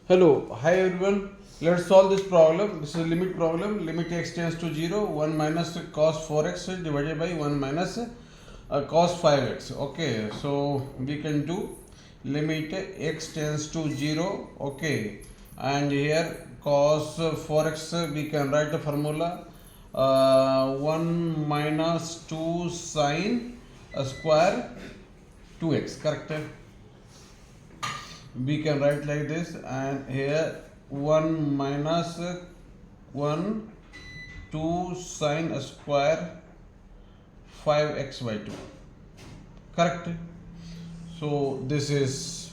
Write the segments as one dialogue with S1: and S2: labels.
S1: Hello, hi everyone. Let's solve this problem. This is a limit problem. Limit x tends to 0, 1 minus cos 4x divided by 1 minus cos 5x. Okay, so we can do limit x tends to 0. Okay, and here cos 4x we can write the formula 1 minus 2 sine square 2x. Correct? We can write like this, and here 1 minus 1 2 sine square 5x by 2. Correct? So this is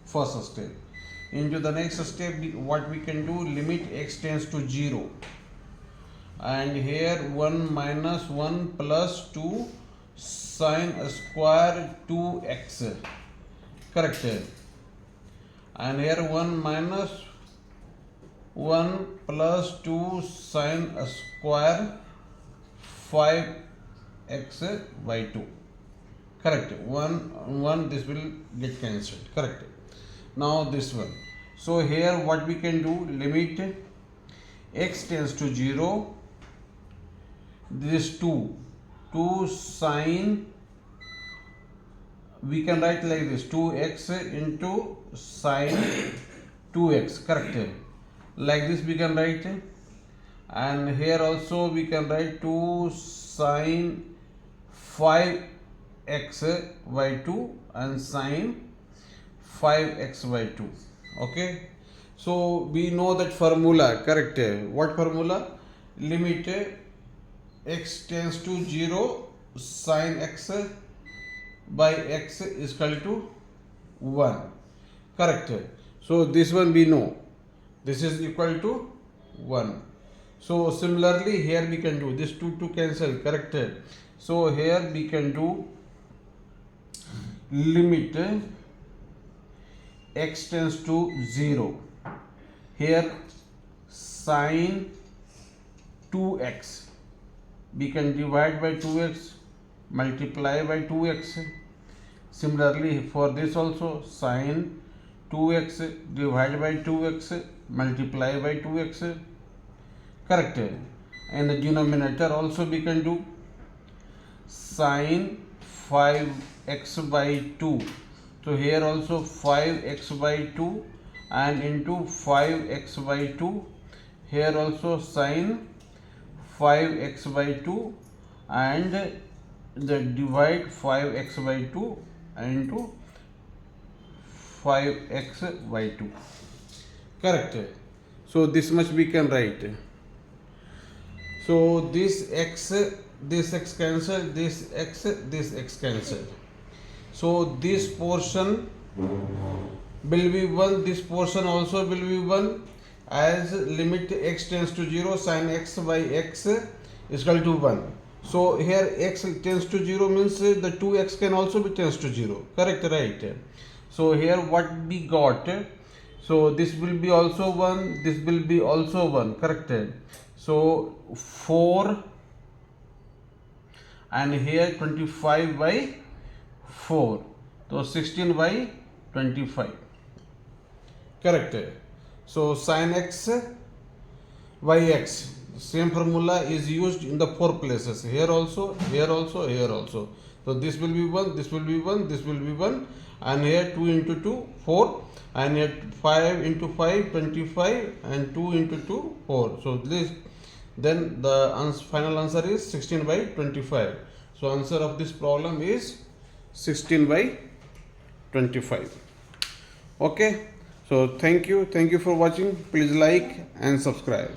S1: first step. Into the next step, what we can do, limit x tends to 0, and here 1 minus 1 plus 2 sine square 2x. Correct? And here 1 minus 1 plus 2 sine square 5x by 2. Correct. 1 this will get cancelled. Correct. Now this one. So here what we can do, limit x tends to 0, this 2 sine, we can write like this, 2x into sine 2x. Correct? Like this we can write, and here also we can write 2 sine 5x by 2 and sine 5x by 2. Okay, so we know that formula. Correct? What formula? Limit x tends to 0, sine x by x is equal to 1. Correct? So this one we know, this is equal to 1. So similarly here we can do this 2 to cancel. Correct? So here we can do limit x tends to 0, here sine 2x, we can divide by 2x, multiply by 2x. Similarly for this also, sine 2x divided by 2x, multiply by 2x. Correct? And the denominator also we can do sine 5x by 2. So here also 5x by 2 and into 5x by 2. Here also sine 5x by 2 and the divide 5x by 2 into 5x by 2. Correct? So this much we can write. So this x cancel, this x cancel. So this portion will be 1, this portion also will be 1, as limit x tends to 0, sine x by x is equal to 1. So here x tends to 0 means the 2x can also be tends to 0. Correct? Right? So here what we got, so this will be also 1, this will be also 1. Correct? So 4 and here 25 by 4, so 16 by 25. Correct? So sine x by x, same formula is used in the 4 places, here also, here also, here also. So this will be 1, this will be 1, this will be 1, and here 2 into 2 4, and here 5 into 5 25, and 2 into 2 4. So this, then the final answer is 16 by 25. So answer of this problem is 16 by 25. Okay, so thank you for watching. Please like and subscribe.